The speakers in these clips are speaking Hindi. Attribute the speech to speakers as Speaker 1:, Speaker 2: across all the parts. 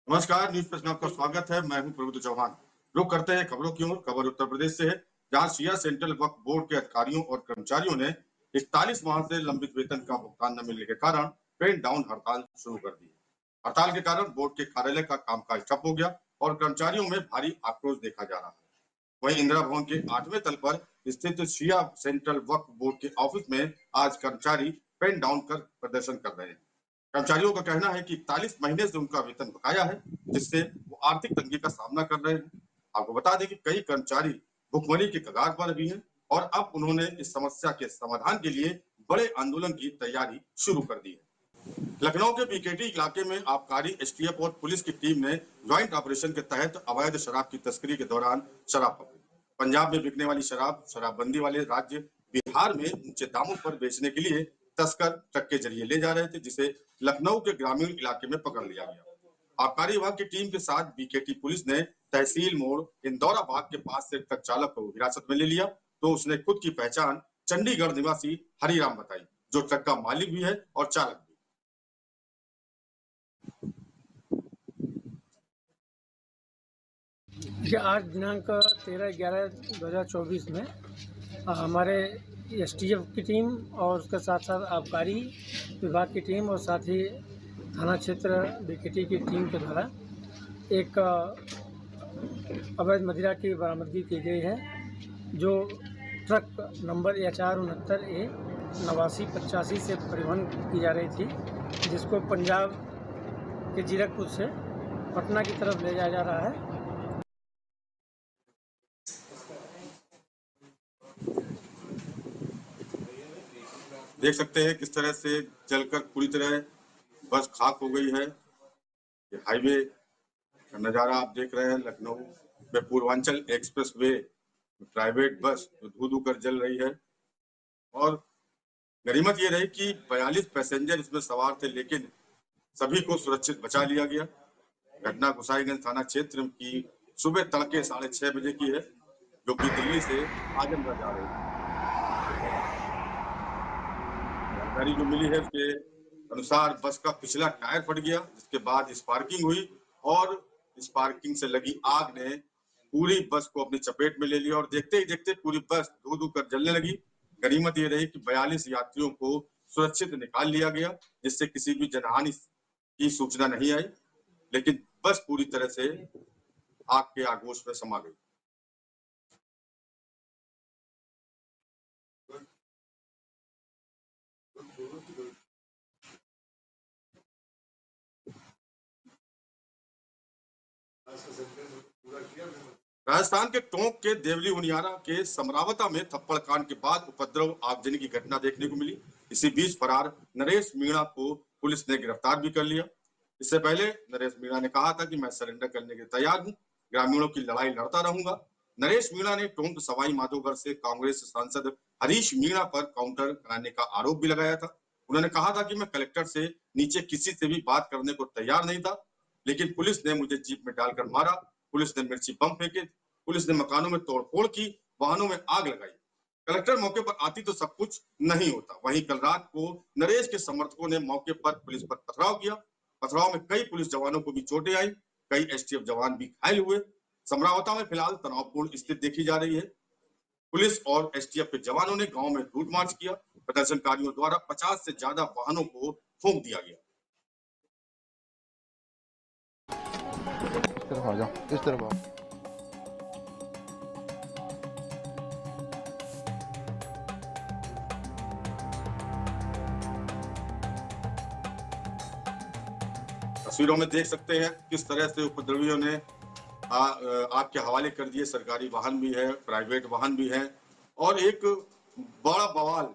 Speaker 1: नमस्कार, न्यूज प्रेस में आपका स्वागत है। मैं हूं प्रभुत्व चौहान। रुक करते हैं खबरों की ओर। खबर उत्तर प्रदेश से है, जहां शिया सेंट्रल वक्फ बोर्ड के अधिकारियों और कर्मचारियों ने 41 माह से लंबित वेतन का भुगतान न मिलने के कारण पेन डाउन हड़ताल शुरू कर दी। हड़ताल के कारण बोर्ड के कार्यालय का कामकाज ठप हो गया और कर्मचारियों में भारी आक्रोश देखा जा रहा है। वहीं इंदिरा भवन के 8वें तल पर स्थित शिया सेंट्रल वक्फ बोर्ड के ऑफिस में आज कर्मचारी पेन डाउन कर प्रदर्शन कर रहे हैं। कर्मचारियों का कहना है कि 41 महीने से उनका वेतन बकाया है, जिससे वो आर्थिक तंगी का सामना कर रहे हैं। आपको बता दें कि कई कर्मचारी भुखमरी के कगार पर भी हैं और अब उन्होंने इस समस्या के समाधान के लिए बड़े आंदोलन की तैयारी शुरू कर दी है। लखनऊ के बीकेटी इलाके में आबकारी, एसटीएफ और पुलिस की टीम ने ज्वाइंट ऑपरेशन के तहत अवैध शराब की तस्करी के दौरान शराब पकड़ी। पंजाब में बिकने वाली शराब शराबबंदी वाले राज्य बिहार में ऊंचे दामों पर बेचने के लिए तस्कर ट्रक के जरिए ले जा रहे थे, जिसे लखनऊ के ग्रामीण इलाके में पकड़ लिया गया। आबकारी विभाग की टीम के साथ बीकेटी पुलिस ने तहसील मोड़ इंदौरा बाग के पास से ट्रक चालक को हिरासत में ले लिया, तो उसने खुद की पहचान चंडीगढ़ निवासी हरिराम बताई, जो ट्रक का मालिक भी है और चालक भी।
Speaker 2: आज दिनांक 13/11/2024 में हमारे एसटीएफ की टीम और उसके साथ साथ आबकारी विभाग की टीम और साथ ही थाना क्षेत्र बीकेटी की टीम के द्वारा एक अवैध मदिरा की बरामदगी की गई है, जो ट्रक नंबर HR69A 8985 से परिवहन की जा रही थी, जिसको पंजाब के जीरकपुर से पटना की तरफ ले जाया जा रहा है।
Speaker 1: देख सकते हैं किस तरह से जलकर पूरी तरह बस खाक हो गई है। ये हाईवे का नज़ारा आप देख रहे हैं। लखनऊ में Purvanchal express way private bus जो धू-धू कर जल रही है और गनीमत ये रही कि 42 पैसेंजर इसमें सवार थे, लेकिन सभी को सुरक्षित बचा लिया गया। घटना गोसाईगंज थाना क्षेत्र की सुबह तड़के 6:30 बजे की है, जो कि दिल्ली से आजमगढ़ जा रही है। जानकारी जो मिली है उसके अनुसार बस का पिछला टायर फट गया, जिसके बाद स्पार्किंग हुई और स्पार्किंग से लगी आग ने पूरी बस को अपनी चपेट में ले लिया और देखते ही देखते पूरी बस धू-धू कर जलने लगी। गनीमत ये रही कि 42 यात्रियों को सुरक्षित निकाल लिया गया, जिससे किसी भी जनहानि की सूचना नहीं आई, लेकिन बस पूरी तरह से आग के आगोश में समा गई। राजस्थान के टोंक के देवली उनियारा के समरावता में थप्पड़ कांड के बाद उपद्रव आगजनी की घटना देखने को मिली। इसी बीच फरार नरेश मीणा को पुलिस ने गिरफ्तार भी कर लिया। इससे पहले नरेश मीणा ने कहा था कि मैं सरेंडर करने के तैयार हूं, ग्रामीणों की लड़ाई लड़ता रहूंगा। नरेश मीणा ने टोंक सवाई माधोगढ़ से कांग्रेस सांसद हरीश मीणा पर काउंटर कराने का आरोप भी लगाया था। उन्होंने कहा था कि मैं कलेक्टर से नीचे किसी से भी बात करने को तैयार नहीं था, लेकिन पुलिस ने मुझे जीप में डालकर मारा। पुलिस ने मिर्ची बम फेंके, पुलिस ने मकानों में तोड़फोड़ की, वाहनों में आग लगाई। कलेक्टर मौके पर आती तो सब कुछ नहीं होता। वहीं कल रात को नरेश के समर्थकों ने मौके पर पुलिस पर पथराव किया। पथराव में कई पुलिस जवानों को भी चोटें आई, कई एसटीएफ जवान भी घायल हुए। समरावता में फिलहाल तनावपूर्ण स्थिति देखी जा रही है। पुलिस और एसटीएफ के जवानों ने गांव में रूट मार्च किया। प्रदर्शनकारियों द्वारा 50 से ज्यादा वाहनों को फूंक दिया गया।
Speaker 3: इस तरफ आ जाओ, इस तरफ आओ।
Speaker 1: तस्वीरों में देख सकते हैं किस तरह से उपद्रवियों ने आग के हवाले कर दिए। सरकारी वाहन भी है, प्राइवेट वाहन भी है और एक बड़ा बवाल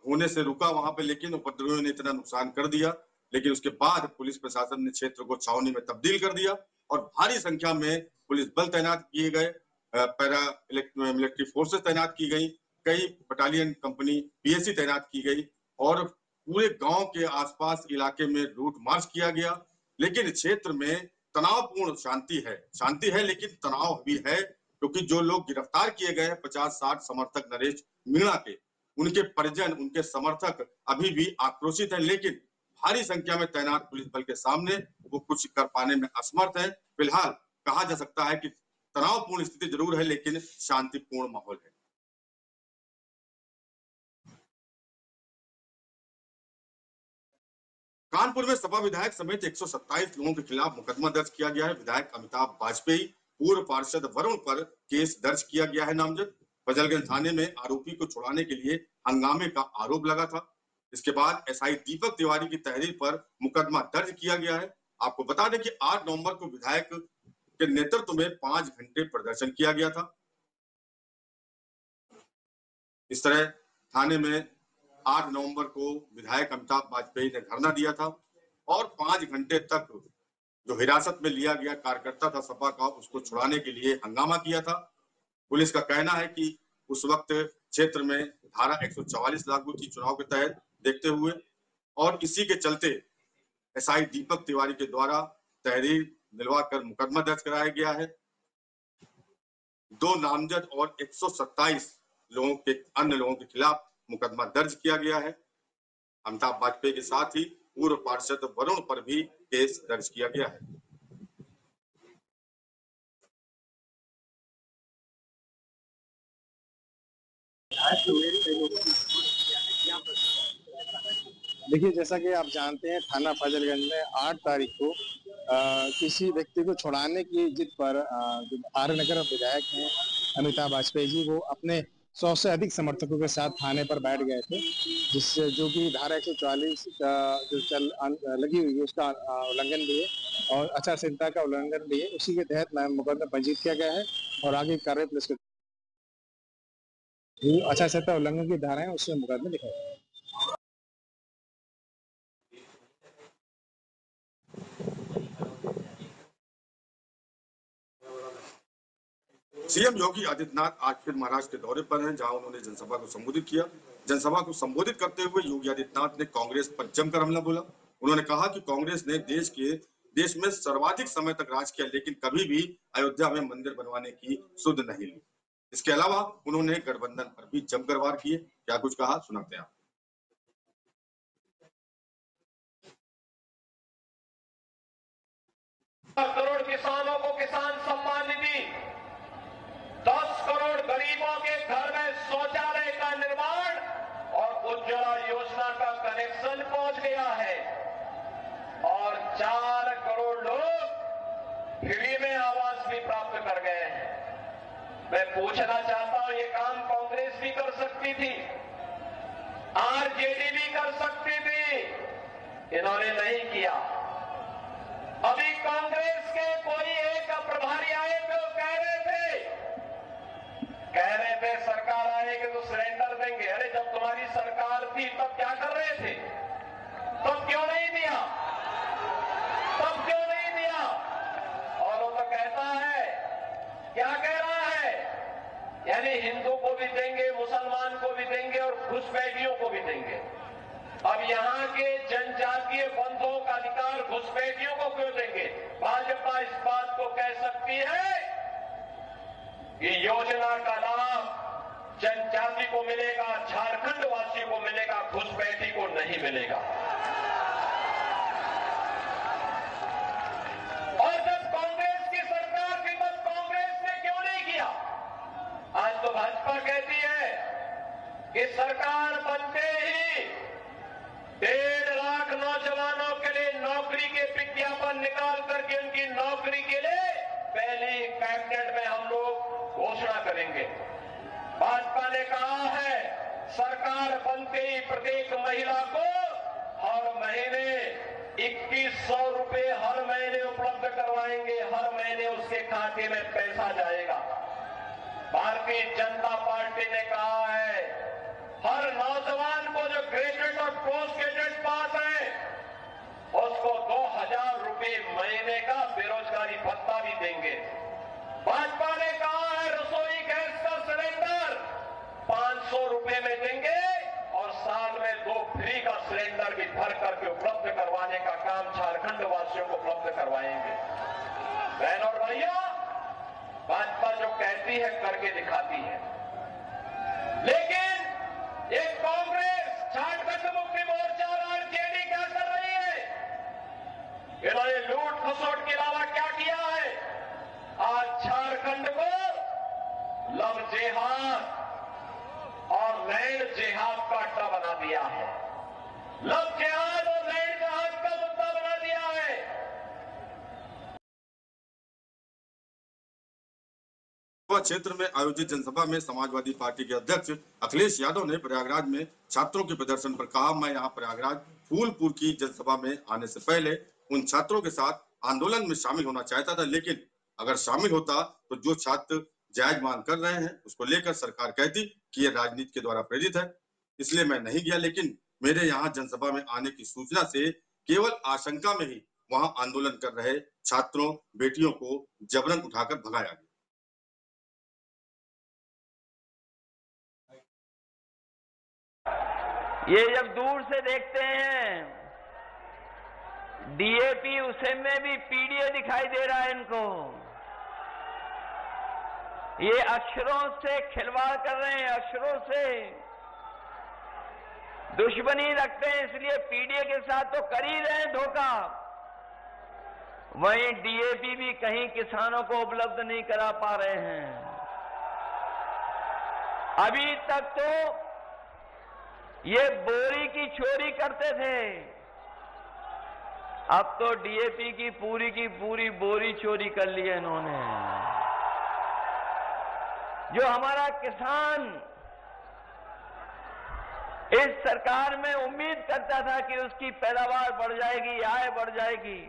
Speaker 1: होने से रुका वहां पे, लेकिन उपद्रवियों ने इतना नुकसान कर दिया। लेकिन उसके बाद पुलिस प्रशासन ने क्षेत्र को छावनी में तब्दील कर दिया और भारी संख्या में पुलिस बल तैनात किए गए, पैरा मिलिट्री फोर्सेस तैनात की गई, कई बटालियन कंपनी पीएसी तैनात की गई और पूरे गांव के आसपास इलाके में रूट मार्च किया गया। लेकिन क्षेत्र में तनावपूर्ण शांति है, लेकिन तनाव भी है, क्योंकि जो लोग गिरफ्तार किए गए 50-60 समर्थक नरेश मीणा के, उनके परिजन, उनके समर्थक अभी भी आक्रोशित है। लेकिन भारी संख्या में तैनात पुलिस बल के सामने वो कुछ कर पाने में असमर्थ है। फिलहाल कहा जा सकता है कि तनावपूर्ण स्थिति जरूर है, लेकिन शांतिपूर्ण माहौल है। कानपुर में सपा विधायक समेत 127 लोगों के खिलाफ मुकदमा दर्ज किया गया है। विधायक अमिताभ वाजपेयी, पूर्व पार्षद वरुण पर केस दर्ज किया गया है नामजद। फजलगंज थाने में आरोपी को छुड़ाने के लिए हंगामे का आरोप लगा था। इसके बाद एसआई दीपक तिवारी की तहरीर पर मुकदमा दर्ज किया गया है। आपको बता दें कि 8 नवंबर को विधायक के नेतृत्व में 5 घंटे प्रदर्शन किया गया था। इस तरह थाने में 8 नवंबर को विधायक अमिताभ वाजपेयी ने धरना दिया था और 5 घंटे तक जो हिरासत में लिया गया कार्यकर्ता था सपा का, उसको छुड़ाने के लिए हंगामा किया था। पुलिस का कहना है कि उस वक्त क्षेत्र में धारा 144 लागू थी चुनाव के तहत देखते हुए, और इसी के चलते एसआई दीपक तिवारी के द्वारा तहरीर दिलवाकर मुकदमा दर्ज कराया गया है। 2 नामजद और 127 अन्य लोगों के खिलाफ मुकदमा दर्ज किया गया है। अमिताभ वाजपेयी के साथ ही पूर्व पार्षद वरुण पर भी केस दर्ज किया गया है।
Speaker 3: देखिए, जैसा कि आप जानते हैं, थाना फजलगंज में 8 तारीख को किसी व्यक्ति को छुड़ाने की जिद पर जो आर्यनगर विधायक हैं अमिताभ वाजपेयी जी, वो अपने 100 से अधिक समर्थकों के साथ थाने पर बैठ गए थे, जिससे जो कि धारा 144 जो लगी हुई है उसका उल्लंघन भी है और आचार संहिता का उल्लंघन भी है। उसी के तहत मुकदमा पंजीकृत किया गया है और आगे कार्रवाई पुलिस को आचार संहिता उल्लंघन की धाराएं उसमें मुकदमा लिखा है।
Speaker 1: सीएम योगी आदित्यनाथ आज फिर महाराष्ट्र के दौरे पर हैं, जहां उन्होंने जनसभा को संबोधित किया। जनसभा को संबोधित करते हुए योगी आदित्यनाथ ने कांग्रेस पर जमकर हमला बोला। उन्होंने कहा कि कांग्रेस ने देश में सर्वाधिक समय तक राज किया, लेकिन कभी भी अयोध्या में मंदिर बनवाने की सुध नहीं ली। इसके अलावा उन्होंने गठबंधन पर भी जमकर वार किए। क्या कुछ कहा, सुनाते हैं आप।
Speaker 4: 10 करोड़ किसानों को किसान सम्मान निधि, 10 करोड़ गरीबों के घर में शौचालय का निर्माण और उज्ज्वला योजना का कनेक्शन पहुंच गया है और 4 करोड़ लोग फ्री में आवास भी प्राप्त कर गए हैं। मैं पूछना चाहता हूं, ये काम कांग्रेस भी कर सकती थी, आरजेडी भी कर सकती थी, इन्होंने नहीं किया। अभी कांग्रेस के कोई एक प्रभारी आए तो कह रहे थे सरकार आएगी तो सिलेंडर देंगे। अरे जब तुम्हारी सरकार थी तब क्या कर रहे थे? तब क्यों नहीं दिया? और वो तो कहता है, क्या कह रहा है, यानी हिंदू को भी देंगे, मुसलमान को भी देंगे और घुसपैठियों को भी देंगे। अब यहाँ के जनजातीय बंधुओं का अधिकार घुसपैठियों को क्यों देंगे? भाजपा इस बात को कह सकती है कि योजना का लाभ जनजाति को मिलेगा, झारखंड वासी को मिलेगा, घुसपैठी को नहीं मिलेगा। और जब कांग्रेस की सरकार थी तब कांग्रेस ने क्यों नहीं किया? आज तो भाजपा कहती है कि सरकार बनते ही 1.5 लाख नौजवानों के लिए नौकरी के विज्ञापन निकाल करके उनकी नौकरी के लिए पहली कैबिनेट में हम लोग घोषणा करेंगे। भाजपा ने कहा है सरकार बनते ही प्रत्येक महिला को हर महीने 2100 रुपए हर महीने उपलब्ध करवाएंगे। हर महीने उसके खाते में पैसा जाएगा। भारतीय जनता पार्टी ने कहा है हर नौजवान को जो ग्रेजुएट और पोस्ट ग्रेजुएट पास है उसको 2000 रुपए महीने का बेरोजगारी भत्ता भी देंगे। भाजपा ने कहा है रसोई गैस का सिलेंडर 500 रुपए में देंगे और साल में 2 फ्री का सिलेंडर भी भर करके उपलब्ध करवाने का काम झारखंड वासियों को उपलब्ध करवाएंगे। बहन और भैया, भाजपा जो कहती है करके दिखाती है, लेकिन एक कांग्रेस, झारखंड मुक्ति मोर्चा और आरजेडी क्या कर रही इन्होंने लूट खसोट के अलावा क्या किया है? आज झारखंड को लव जेहाद और लैंड जेहाद का अड्डा बना दिया है। लव जेहाद और लैंड जेहाद का मुद्दा बना दिया है।
Speaker 1: क्षेत्र में आयोजित जनसभा में समाजवादी पार्टी के अध्यक्ष अखिलेश यादव ने प्रयागराज में छात्रों के प्रदर्शन पर कहा, मैं यहां प्रयागराज फूलपुर की जनसभा में आने से पहले उन छात्रों के साथ आंदोलन में शामिल होना चाहता था, लेकिन अगर शामिल होता तो जो छात्र जायज मांग कर रहे हैं उसको लेकर सरकार कहती कि यह राजनीति के द्वारा प्रेरित है, इसलिए मैं नहीं गया। लेकिन मेरे यहाँ जनसभा में आने की सूचना से केवल आशंका में ही वहां आंदोलन कर रहे छात्रों बेटियों को जबरन उठाकर भगाया गया।
Speaker 5: ये जब दूर से देखते हैं डीएपी उसे में भी पीडीए दिखाई दे रहा है इनको। ये अक्षरों से खिलवाड़ कर रहे हैं, अक्षरों से दुश्मनी रखते हैं, इसलिए पीडीए के साथ तो कर ही रहे हैं धोखा। वहीं डीएपी भी कहीं किसानों को उपलब्ध नहीं करा पा रहे हैं। अभी तक तो ये बोरी की चोरी करते थे, अब तो डीएपी की पूरी बोरी चोरी कर ली है इन्होंने। जो हमारा किसान इस सरकार में उम्मीद करता था कि उसकी पैदावार बढ़ जाएगी, आय बढ़ जाएगी,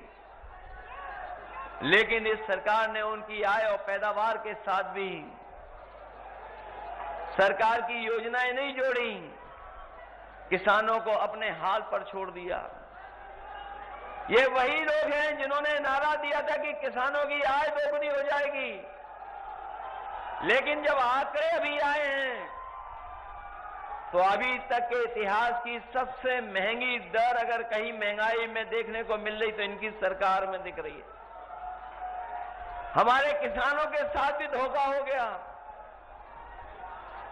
Speaker 5: लेकिन इस सरकार ने उनकी आय और पैदावार के साथ भी सरकार की योजनाएं नहीं जोड़ी, किसानों को अपने हाल पर छोड़ दिया। ये वही लोग हैं जिन्होंने नारा दिया था कि किसानों की आय दोगुनी हो जाएगी, लेकिन जब आंकड़े अभी आए हैं तो अभी तक के इतिहास की सबसे महंगी दर अगर कहीं महंगाई में देखने को मिल रही तो इनकी सरकार में दिख रही है। हमारे किसानों के साथ भी धोखा हो गया।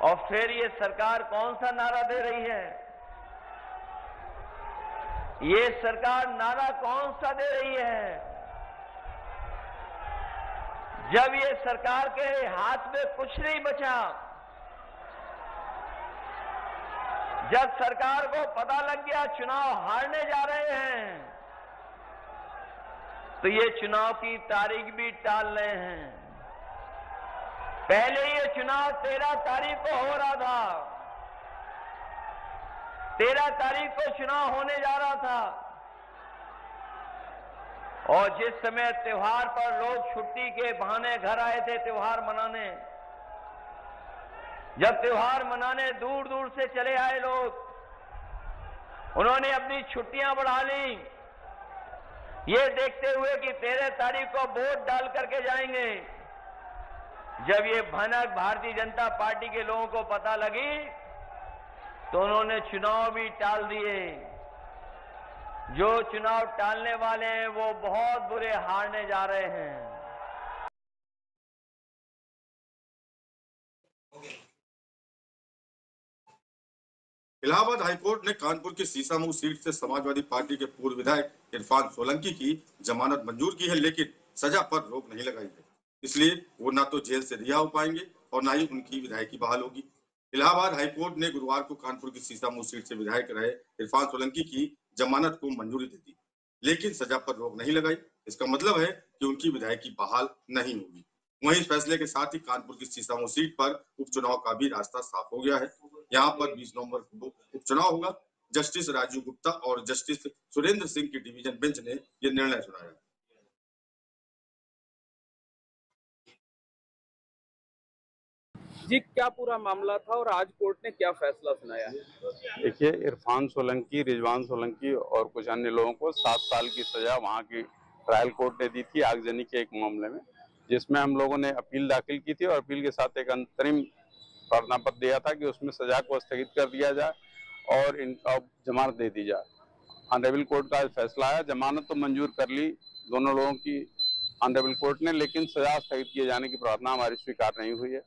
Speaker 5: और फिर ये सरकार कौन सा नारा दे रही है? ये सरकार नारा कौन सा दे रही है? जब ये सरकार के हाथ में कुछ नहीं बचा, जब सरकार को पता लग गया चुनाव हारने जा रहे हैं, तो ये चुनाव की तारीख भी टाल रहे हैं। पहले ये चुनाव 13 तारीख को हो रहा था, 13 तारीख को चुनाव होने जा रहा था, और जिस समय त्योहार पर लोग छुट्टी के बहाने घर आए थे त्योहार मनाने, जब त्योहार मनाने दूर दूर से चले आए लोग, उन्होंने अपनी छुट्टियां बढ़ा ली, ये देखते हुए कि 13 तारीख को वोट डाल करके जाएंगे। जब ये भनक भारतीय जनता पार्टी के लोगों को पता लगी तो उन्होंने चुनाव भी टाल दिए। जो चुनाव टालने वाले हैं वो बहुत बुरे हारने जा रहे हैं।
Speaker 1: इलाहाबाद हाईकोर्ट ने कानपुर की सीसामऊ सीट से समाजवादी पार्टी के पूर्व विधायक इरफान सोलंकी की जमानत मंजूर की है, लेकिन सजा पर रोक नहीं लगाई है। इसलिए वो ना तो जेल से रिहा हो पाएंगे और ना ही उनकी विधायकी बहाल होगी। इलाहाबाद हाईकोर्ट ने गुरुवार को कानपुर की सीसामऊ सीट से विधायक रहे इरफान सोलंकी की जमानत को मंजूरी दे दी, लेकिन सजा पर रोक नहीं लगाई। इसका मतलब है कि उनकी विधायकी बहाल नहीं होगी। वहीं इस फैसले के साथ ही कानपुर की सीसामऊ सीट पर उपचुनाव का भी रास्ता साफ हो गया है। यहाँ पर 20 नवंबर को उपचुनाव होगा। जस्टिस राजीव गुप्ता और जस्टिस सुरेंद्र सिंह की डिवीजन बेंच ने यह निर्णय सुनाया।
Speaker 6: जी, क्या पूरा मामला था और आज कोर्ट ने क्या फैसला सुनाया है?
Speaker 7: देखिए, इरफान सोलंकी, रिजवान सोलंकी और कुछ अन्य लोगों को 7 साल की सजा वहां की ट्रायल कोर्ट ने दी थी आगजनी के एक मामले में, जिसमें हम लोगों ने अपील दाखिल की थी और अपील के साथ एक अंतरिम प्रार्थना पत्र दिया था कि उसमें सजा को स्थगित कर दिया जाए और इनका जमानत दे दी जाए। ऑनरेबल कोर्ट का फैसला है। जमानत तो मंजूर कर ली दोनों लोगों की ऑनरेबल कोर्ट ने, लेकिन सजा स्थगित किए जाने की प्रार्थना हमारी स्वीकार नहीं हुई है,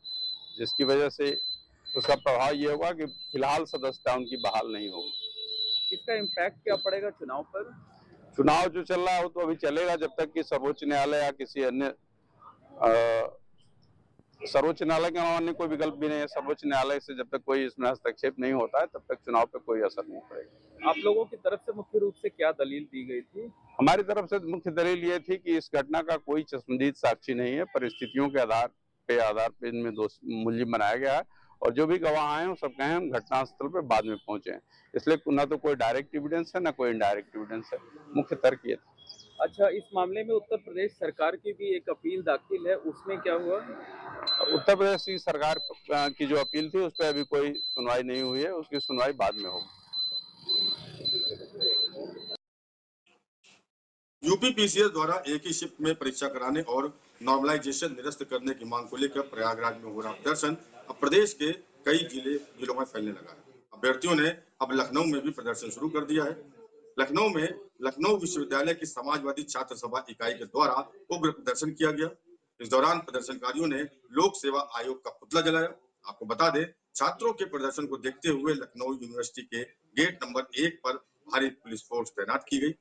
Speaker 7: जिसकी वजह से उसका प्रभाव ये होगा कि फिलहाल सदस्यता उनकी बहाल नहीं होगी।
Speaker 6: इसका इम्पैक्ट क्या पड़ेगा चुनाव पर?
Speaker 7: चुनाव जो चल रहा है वो तो अभी चलेगा जब तक कि सर्वोच्च न्यायालय या किसी अन्य सर्वोच्च न्यायालय के अलावा अन्य कोई विकल्प भी नहीं है। सर्वोच्च न्यायालय से जब तक कोई इसमें हस्तक्षेप नहीं होता है तब तक चुनाव पे कोई असर नहीं पड़ेगा।
Speaker 6: आप लोगों की तरफ से मुख्य रूप से क्या दलील दी गई थी?
Speaker 7: हमारी तरफ से मुख्य दलील ये थी कि इस घटना का कोई चश्मदीद साक्षी नहीं है, परिस्थितियों के आधार पे इनमें मुलजिम बनाया गया है और जो भी गवाह आए हैं वो सब कहे हम घटनास्थल पे बाद में पहुंचे हैं, इसलिए ना तो कोई डायरेक्ट एविडेंस है ना कोई इनडायरेक्ट एविडेंस है। मुख्य तर्क ये था।
Speaker 6: अच्छा, इस मामले में उत्तर प्रदेश सरकार की भी एक अपील दाखिल है, उसमें क्या हुआ?
Speaker 7: उत्तर प्रदेश की सरकार की जो अपील थी उस पर अभी कोई सुनवाई नहीं हुई है, उसकी सुनवाई बाद में होगी।
Speaker 1: यूपी पीसीएस द्वारा एक ही शिफ्ट में परीक्षा कराने और नॉर्मलाइजेशन निरस्त करने की मांग को लेकर प्रयागराज में हो रहा प्रदर्शन अब प्रदेश के कई जिलों में फैलने लगा है। अभ्यर्थियों ने अब लखनऊ में भी प्रदर्शन शुरू कर दिया है। लखनऊ में लखनऊ विश्वविद्यालय की समाजवादी छात्र सभा इकाई के द्वारा उग्र प्रदर्शन किया गया। इस दौरान प्रदर्शनकारियों ने लोक सेवा आयोग का पुतला जलाया। आपको बता दें, छात्रों के प्रदर्शन को देखते हुए लखनऊ यूनिवर्सिटी के गेट नंबर 1 पर भारी पुलिस फोर्स तैनात की गई।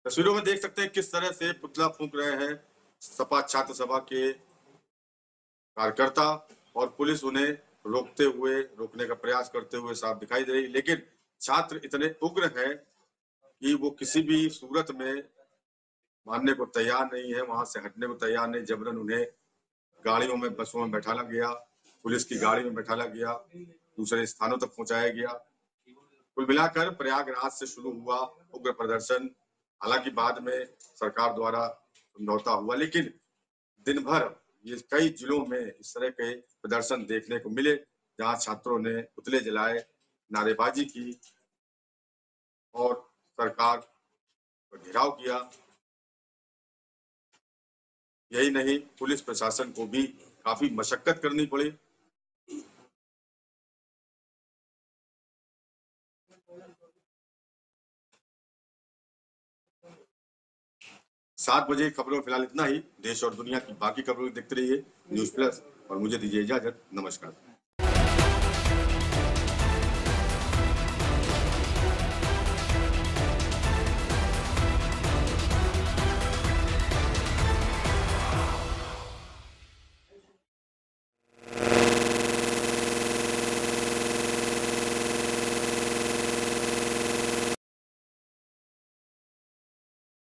Speaker 1: तस्वीरों में देख सकते हैं किस तरह से पुतला फूंक रहे हैं सपा छात्र सभा के कार्यकर्ता और पुलिस उन्हें रोकने का प्रयास करते हुए साफ दिखाई दे रही, लेकिन छात्र इतने उग्र हैं कि वो किसी भी सूरत में मानने को तैयार नहीं है, वहां से हटने को तैयार नहीं। जबरन उन्हें गाड़ियों में, बसों में बैठाला गया, पुलिस की गाड़ी में बैठाला गया, दूसरे स्थानों तक पहुंचाया गया। कुल मिलाकर प्रयागराज से शुरू हुआ उग्र प्रदर्शन, हालांकि बाद में सरकार द्वारा समझौता हुआ, लेकिन दिन भर ये कई जिलों में इस तरह के प्रदर्शन देखने को मिले, जहां छात्रों ने पुतले जलाए, नारेबाजी की और सरकार पर घेराव किया। यही नहीं, पुलिस प्रशासन को भी काफी मशक्कत करनी पड़ी। 7 बजे खबरों में फिलहाल इतना ही। देश और दुनिया की बाकी खबरों देखते रहिए न्यूज़ प्लस और मुझे दीजिए इजाजत। नमस्कार।